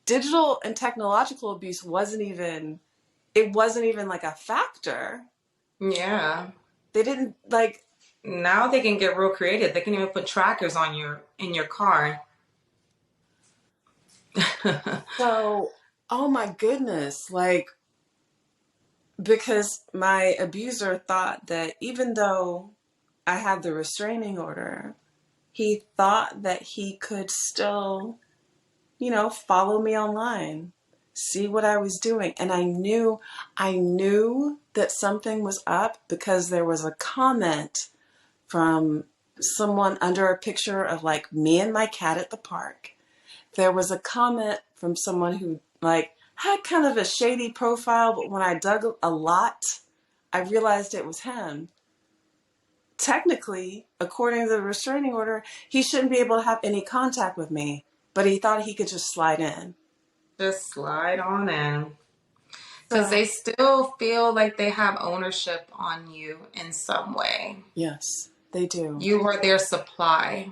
digital and technological abuse wasn't even like a factor. Yeah. They didn't like. Now they can get real creative. They can even put trackers on in your car. So, oh my goodness, like, because my abuser thought that even though I had the restraining order, he thought that he could still, follow me online, see what I was doing. And I knew that something was up because there was a comment from someone under a picture of like me and my cat at the park. There was a comment from someone who like had kind of a shady profile, but when I dug a lot, I realized it was him. Technically, according to the restraining order, he shouldn't be able to have any contact with me, but he thought he could just slide in. Just slide on in. Because So, they still feel like they have ownership on you in some way. yes, they do. You were their supply.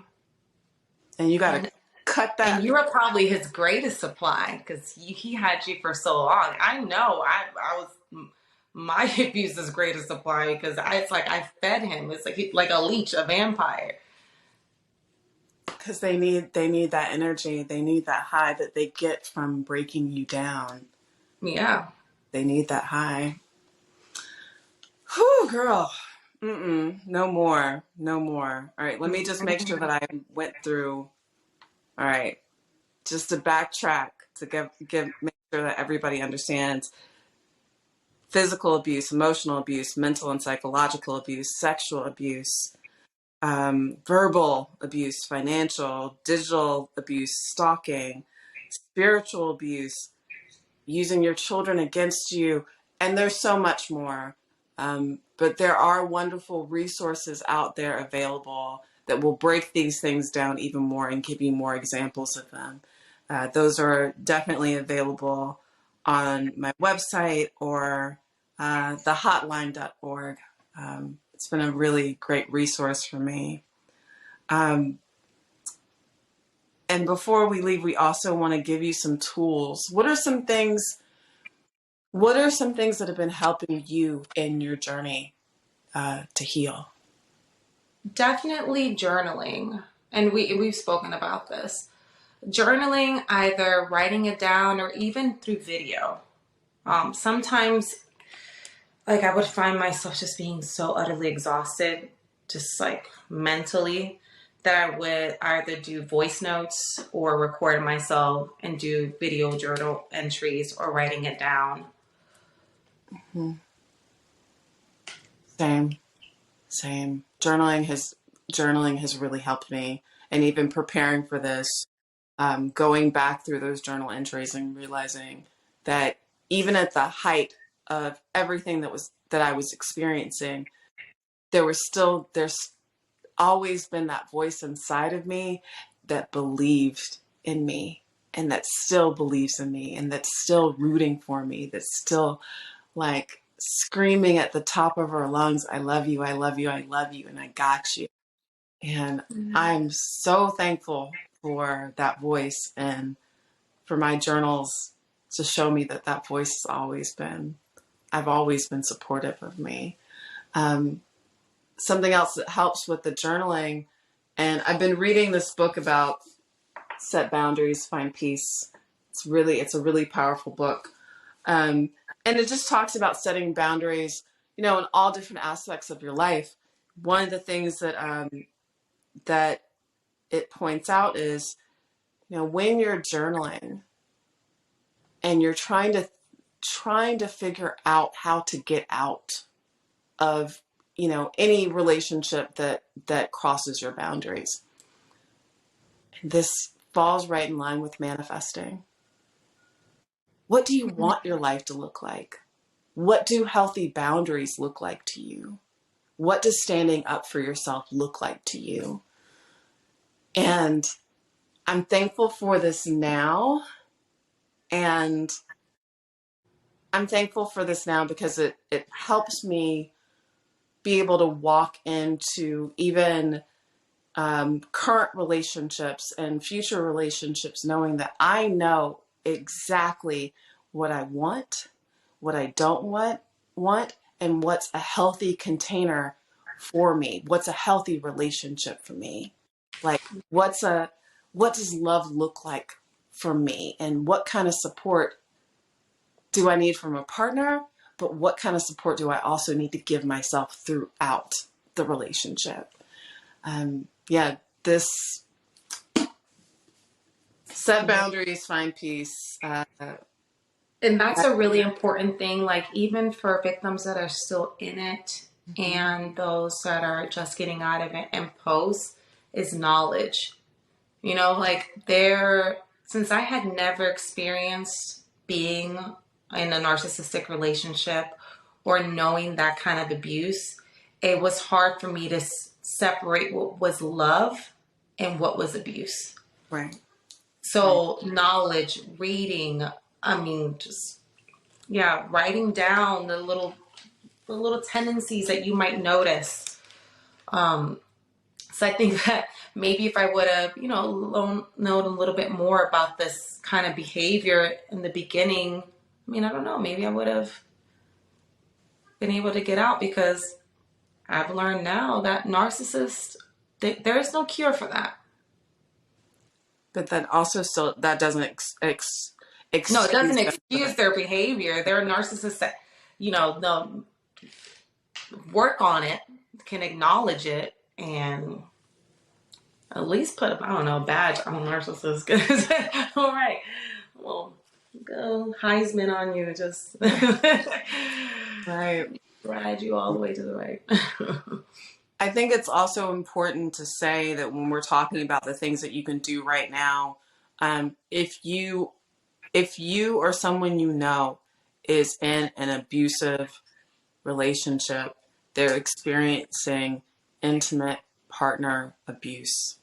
And you got to And cut and that. you were probably his greatest supply because he had you for so long. I know I was my abuser's greatest supply because it's like I fed him. It's like a leech, a vampire. Because they need that energy. They need that high that they get from breaking you down. Yeah. They need that high. Whew, girl. No more. No more. All right, let me just make sure that I went through. All right, just to backtrack to make sure that everybody understands physical abuse, emotional abuse, mental and psychological abuse, sexual abuse, verbal abuse, financial, digital abuse, stalking, spiritual abuse, using your children against you, and there's so much more. But there are wonderful resources out there available that will break these things down even more and give you more examples of them. Those are definitely available on my website or thehotline.org. It's been a really great resource for me. And before we leave, we also want to give you some tools. What are some things that have been helping you in your journey to heal? Definitely journaling. And we've spoken about this. Journaling, either writing it down or even through video. Sometimes, like, I would find myself just being so utterly exhausted, just like mentally, that I would either do voice notes or record myself and do video journal entries or writing it down. Mm-hmm. Same. Same. Journaling has really helped me, and even preparing for this, going back through those journal entries and realizing that even at the height of everything that I was experiencing, there's always been that voice inside of me that believed in me, and that still believes in me, and that's still rooting for me, that's still like screaming at the top of her lungs, I love you, I love you, I love you, and I got you. And I'm so thankful for that voice and for my journals to show me that that voice has I've always been supportive of me. Um, Something else that helps with the journaling, and I've been reading this book about set boundaries, find peace. It's a really powerful book. Um, and it just talks about setting boundaries, in all different aspects of your life. One of the things that it points out is, when you're journaling and you're trying to figure out how to get out of, any relationship that crosses your boundaries. And this falls right in line with manifesting. What do you want your life to look like? What do healthy boundaries look like to you? What does standing up for yourself look like to you? And I'm thankful for this now. And I'm thankful for this now because it helps me be able to walk into even current relationships and future relationships, knowing that I know exactly what I want, what I don't want, and what's a healthy container for me. What's a healthy relationship for me? Like, what does love look like for me? And what kind of support do I need from a partner? But what kind of support do I also need to give myself throughout the relationship? Yeah, this set boundaries, find peace. And that's a really important thing, like even for victims that are still in it and those that are just getting out of it and post, is knowledge. Like since I had never experienced being in a narcissistic relationship or knowing that kind of abuse, it was hard for me to separate what was love and what was abuse. Right. So knowledge, reading, I mean, just, yeah, writing down the little tendencies that you might notice. So I think that maybe if I would have, known a little bit more about this kind of behavior in the beginning, I mean, I don't know, maybe I would have been able to get out, because I've learned now that narcissists, there is no cure for that. But that also still, that doesn't No, it doesn't excuse excuse their behavior. There are narcissists that, they'll work on it, can acknowledge it, and at least put, I don't know, a badge on narcissists. All right, well, go Heisman on you, just right. ride you all the way to the right. I think it's also important to say that when we're talking about the things that you can do right now, if you or someone is in an abusive relationship, they're experiencing intimate partner abuse,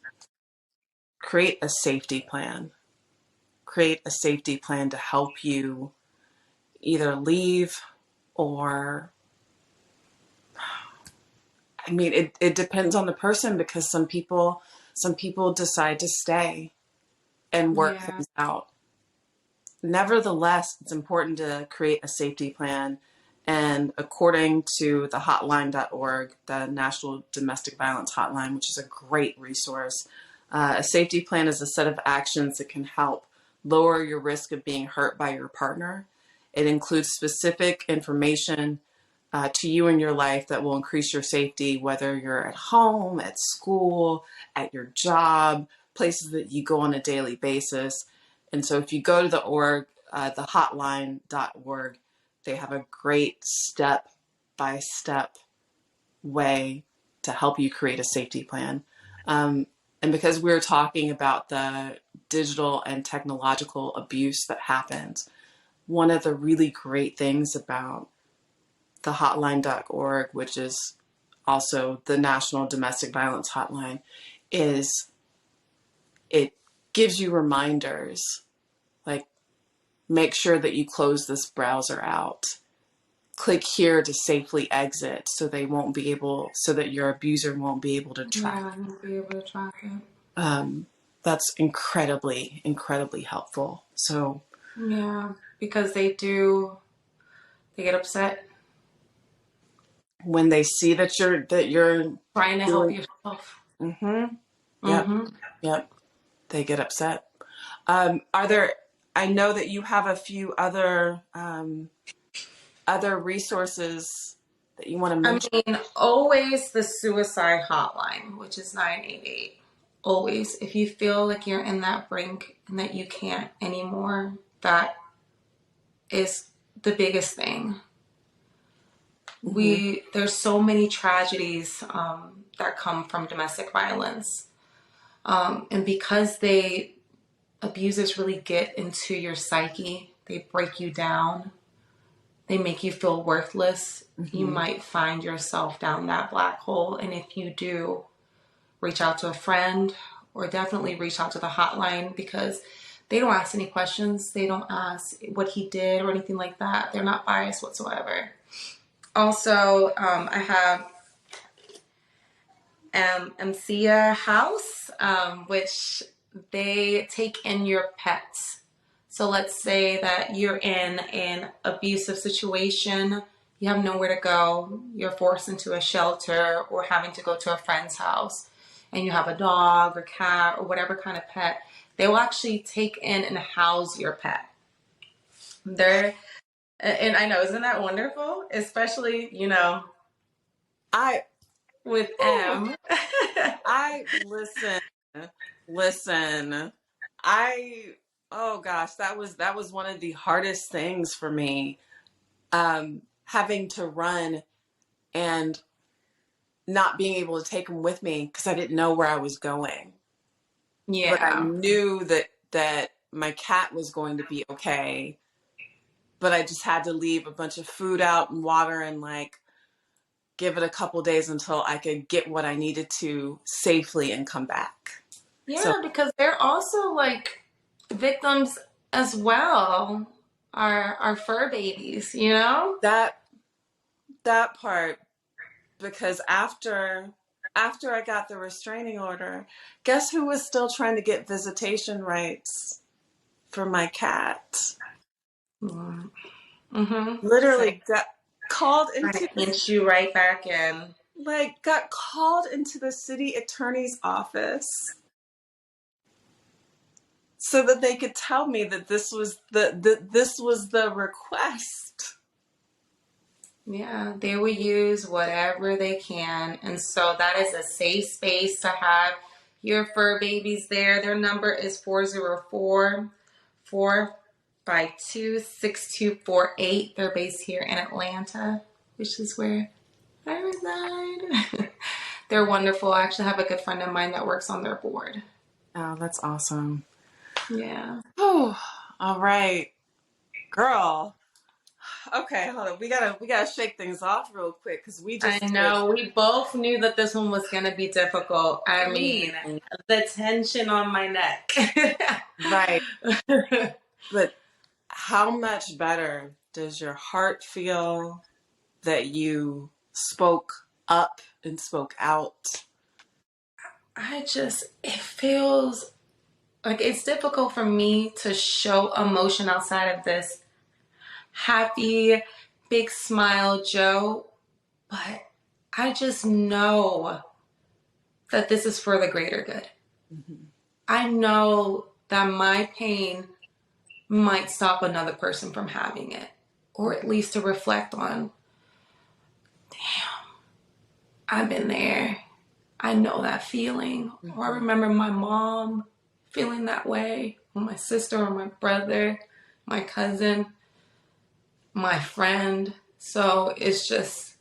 create a safety plan. Create a safety plan to help you either leave or, I mean, it depends on the person, because some people decide to stay and work Yeah. things out. Nevertheless, it's important to create a safety plan. And according to the hotline.org, the National Domestic Violence Hotline, which is a great resource, a safety plan is a set of actions that can help lower your risk of being hurt by your partner. It includes specific information to you in your life that will increase your safety, whether you're at home, at school, at your job, places that you go on a daily basis. And so if you go to the hotline.org, they have a great step-by-step way to help you create a safety plan. And because we're talking about the digital and technological abuse that happens, one of the really great things about the hotline.org, which is also the National Domestic Violence Hotline, is it gives you reminders like, make sure that you close this browser out. Click here to safely exit so that your abuser won't be able to track. Yeah, you'll be able to track it. That's incredibly, incredibly helpful. So Yeah, because they get upset when they see that you're trying to help doing, yourself. mm-hmm, yep, Mm-hmm. yep, they get upset. I know that you have a few other resources that you want to mention. I mean, always the suicide hotline, which is 988. Always. If you feel like you're in that brink and that you can't anymore, that is the biggest thing. Mm-hmm. There's so many tragedies that come from domestic violence. And because abusers really get into your psyche, they break you down, they make you feel worthless. You Mm-hmm. might find yourself down that black hole. And if you do, reach out to a friend or definitely reach out to the hotline, because they don't ask any questions. They don't ask what he did or anything like that. They're not biased whatsoever. Also, I have Nikia House, which they take in your pets. So let's say that you're in an abusive situation, you have nowhere to go, you're forced into a shelter or having to go to a friend's house, and you have a dog or cat or whatever kind of pet. They will actually take in and house your pet. And I know, isn't that wonderful? Especially, I with Ooh, M. I listen. I Oh gosh, that was one of the hardest things for me, having to run and not being able to take them with me because I didn't know where I was going. But I Yeah. knew that my cat was going to be okay. But I just had to leave a bunch of food out and water and like give it a couple days until I could get what I needed to safely and come back. So Yeah, because they're also like victims as well. Our fur babies, you know? that part, because after I got the restraining order, guess who was still trying to get visitation rights for my cat? Mm-hmm. So Literally got called trying into to inch you right back in. got called into the city attorney's office so that they could tell me that this was the request. Yeah, they will use whatever they can. And so that is a safe space to have your fur babies there. Their number is 404-452-6248. They're based here in Atlanta, which is where I reside. They're wonderful. I actually have a good friend of mine that works on their board. Oh, that's awesome. Yeah. Oh, all right, girl. Okay, hold on. We gotta shake things off real quick because we I just did. know. We both knew that this one was going to be difficult. I mean, the tension on my neck. Right. But how much better does your heart feel that you spoke up and spoke out? It feels like it's difficult for me to show emotion outside of this happy, big smile, Joe. But I just know that this is for the greater good. Mm-hmm. I know that my pain might stop another person from having it, or at least to reflect on, damn, I've been there. I know that feeling. Or I Mm-hmm. remember my mom feeling that way, or my sister, or my brother, my cousin, my friend. So it's just,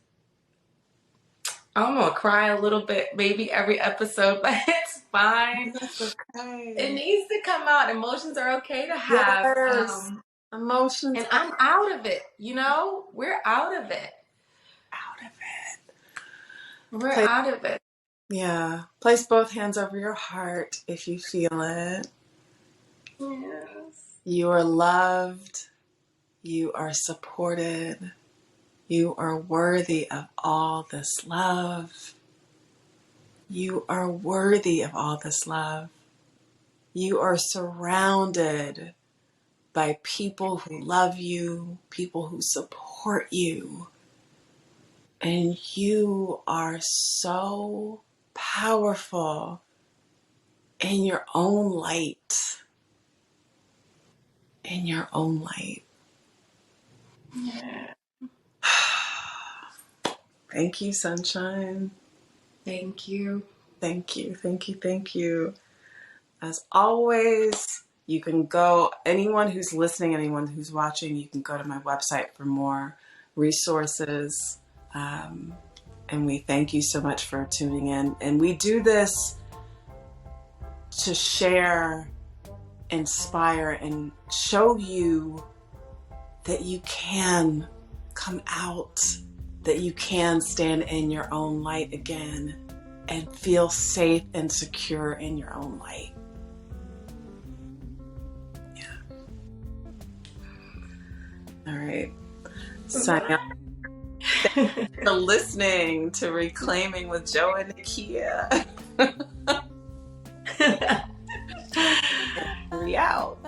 I'm gonna cry a little bit, maybe every episode, but it's fine. That's It okay. needs to come out. Emotions are okay to have. Yes. Emotions And are I'm out of it, you know? We're out of it. out of it. We're Place, out of it. yeah. Place both hands over your heart if you feel it. Yes. You are loved. You are supported. You are worthy of all this love. You are worthy of all this love. You are surrounded by people who love you, people who support you. And you are so powerful in your own light. In your own light. Yeah. Thank you, sunshine. Thank you. Thank you, thank you, thank you. As always, you can go, anyone who's listening, anyone who's watching, you can go to my website for more resources. And we thank you so much for tuning in. And we do this to share, inspire, and show you that you can come out, that you can stand in your own light again and feel safe and secure in your own light. Yeah. All right. Signing off. Thank you for listening to Reclaiming with Joe and Nikia. We out.